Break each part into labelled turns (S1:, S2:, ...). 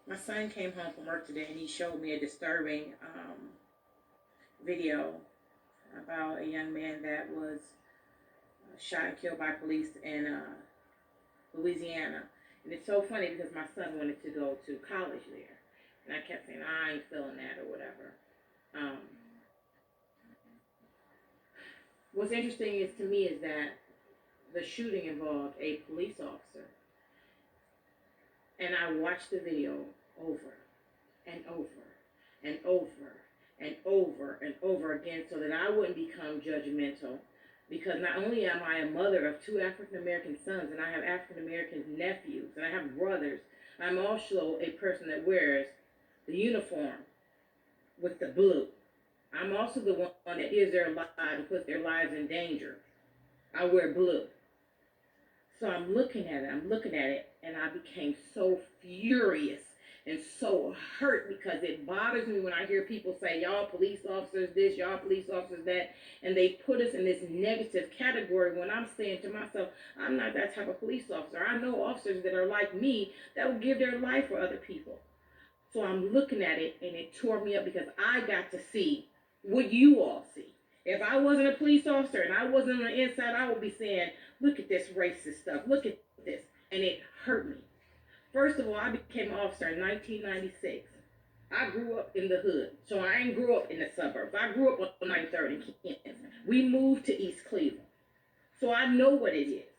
S1: My son came home from work today and he showed me a disturbing video about a young man that was shot and killed by police in Louisiana. And it's so funny because my son wanted to go to college there. And I kept saying, I ain't feeling that or whatever. Um, what's interesting is to me is that the shooting involved a police officer. And I watched the video over and over and over and over and over again so that I wouldn't become judgmental. Because not only am I a mother of two African American sons, and I have African American nephews, and I have brothers, I'm also a person that wears the uniform with the blue. I'm also the one that gives their lives and puts their lives in danger. I wear blue. So I'm looking at it, and I became so furious and so hurt because it bothers me when I hear people say, y'all police officers this, y'all police officers that, and they put us in this negative category when I'm saying to myself, I'm not that type of police officer. I know officers that are like me that will give their life for other people. So I'm looking at it, and it tore me up because I got to see what you all see. If I wasn't a police officer and I wasn't on the inside, I would be saying, look at this racist stuff. Look at this. And it hurt me. First of all, I became an officer in 1996. I grew up in the hood. So I ain't grew up in the suburbs. I grew up on 93rd in Kansas. We moved to East Cleveland. So I know what it is.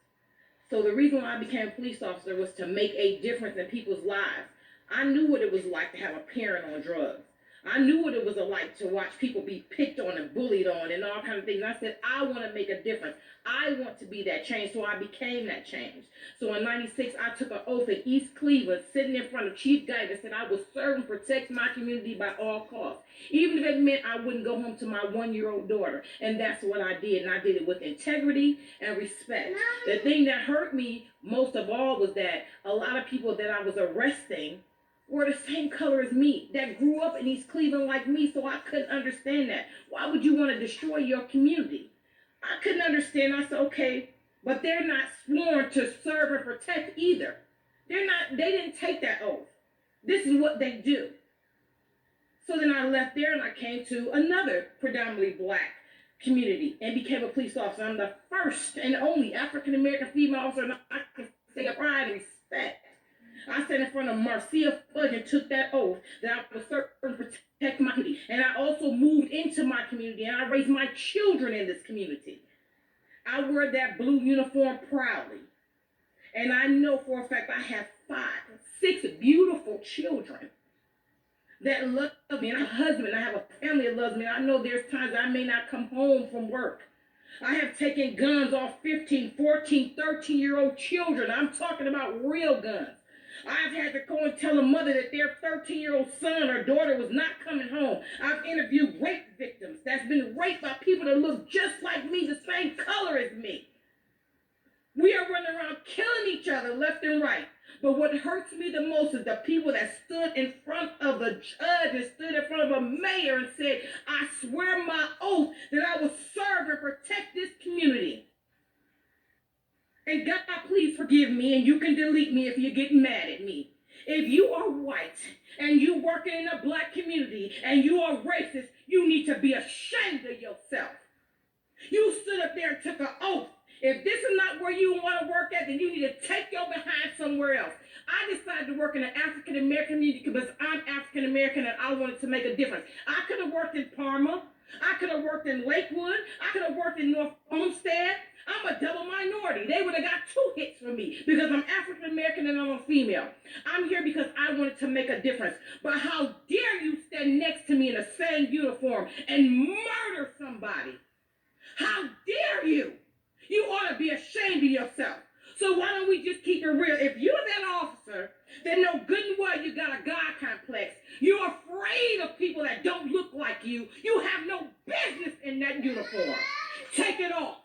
S1: So the reason why I became a police officer was to make a difference in people's lives. I knew what it was like to have a parent on drugs. I knew what it was like to watch people be picked on and bullied on and all kinds of things. And I said, I want to make a difference. I want to be that change. So I became that change. So in 96, I took an oath in East Cleveland, sitting in front of Chief Guy, and said I would serve and protect my community by all costs. Even if it meant I wouldn't go home to my 1-year-old daughter. And that's what I did. And I did it with integrity and respect. The thing that hurt me most of all was that a lot of people that I was arresting were the same color as me, that grew up in East Cleveland like me, so I couldn't understand that. Why would you want to destroy your community? I couldn't understand. I said, okay, but they're not sworn to serve and protect either. They didn't take that oath. This is what they do. So then I left there and I came to another predominantly black community and became a police officer. I'm the first and only African American female officer, and I can say a pride and respect. I sat in front of Marcia Fudge and took that oath that I would serve and protect my community. And I also moved into my community and I raised my children in this community. I wear that blue uniform proudly. And I know for a fact I have 6 beautiful children that love me. And I have a husband, I have a family that loves me. And I know there's times I may not come home from work. I have taken guns off 15, 14, 13-year-old children. I'm talking about real guns. I've had to go and tell a mother that their 13-year-old son or daughter was not coming home. I've interviewed rape victims that's been raped by people that look just like me, the same color as me. We are running around killing each other left and right. But what hurts me the most is the people that stood in front of a judge and stood in front of a mayor and said, I swear my oath that I will serve and protect this community. And God, please forgive me, and you can delete me if you get mad at me. If you are white and you working in a black community and you are racist, you need to be ashamed of yourself. You stood up there and took an oath. If this is not where you want to work at, then you need to take your behind somewhere else. I decided to work in the African American community because I'm African American and I wanted to make a difference. I could have worked in Parma. I could have worked in Lakewood. I could have worked in North Olmsted. I'm a double minority. They would have got 2 hits from me because I'm African American and I'm a female. I'm here because I wanted to make a difference. But how dare you stand next to me in the same uniform and murder somebody? How dare you? You ought to be ashamed of yourself. So why don't we just keep it real? If you're that officer, then know good and well you got a God complex. You're afraid of people that don't look like you. You have no business in that uniform. Take it off.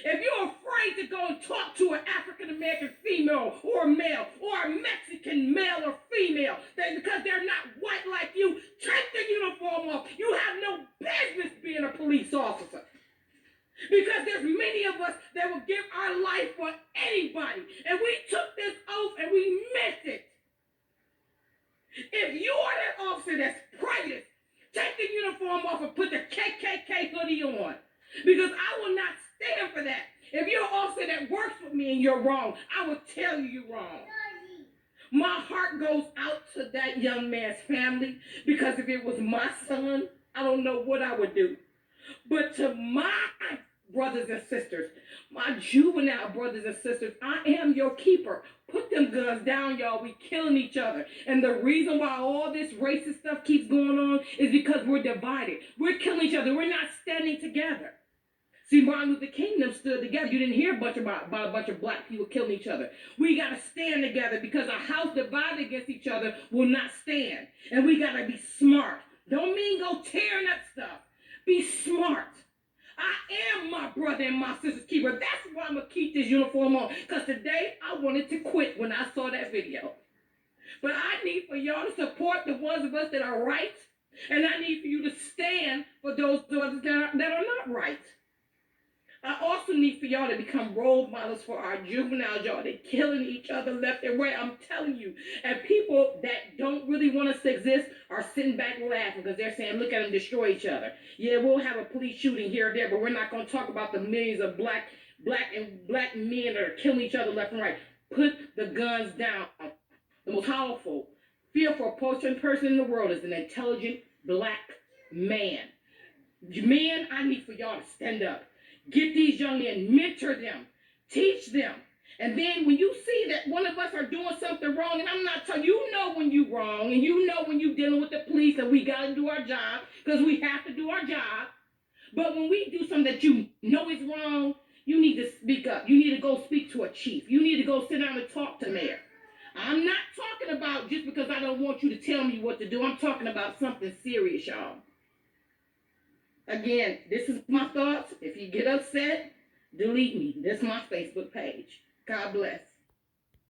S1: If you're afraid to go and talk to an African American female or male or a Mexican male or female because they're not white like you, take the uniform off. You have no business being a police officer. Because there's many of us that will give our life for anybody. And we took this oath and we meant it. officer that's prejudiced, take the uniform off and put the KKK hoodie on. Because I will not stand for that. If you're an officer that works with me and you're wrong, I will tell you you're wrong. My heart goes out to that young man's family, because if it was my son, I don't know what I would do. But to my brothers and sisters, my juvenile brothers and sisters, I am your keeper. Put them guns down, y'all. We killing each other. And the reason why all this racist stuff keeps going on is because we're divided. We're killing each other. We're not standing together. See, Martin Luther King them stood together. You didn't hear about a bunch of black people killing each other. We got to stand together, because a house divided against each other will not stand. And we got to be smart. Don't mean go tearing up stuff. Be smart. I am my brother and my sister's keeper. That's why I'm going to keep this uniform on. Because today I wanted to quit when I saw that video. But I need for y'all to support the ones of us that are right. And I need for you to stand for those that are not right. I also need for y'all to become role models for our juveniles, y'all. They're killing each other left and right, I'm telling you. And people that don't really want us to exist are sitting back laughing, because they're saying, look at them destroy each other. Yeah, we'll have a police shooting here or there, but we're not going to talk about the millions of black men that are killing each other left and right. Put the guns down. The most powerful, fearful person in the world is an intelligent black man. Men, I need for y'all to stand up. Get these young men, mentor them, teach them. And then when you see that one of us are doing something wrong, and I'm not telling you, know when you're wrong, and you know when you're dealing with the police, and we got to do our job, because we have to do our job. But when we do something that you know is wrong, you need to speak up. You need to go speak to a chief. You need to go sit down and talk to mayor. I'm not talking about just because I don't want you to tell me what to do. I'm talking about something serious, y'all. Again, this is my thoughts. If you get upset, delete me. This is my Facebook page. God bless.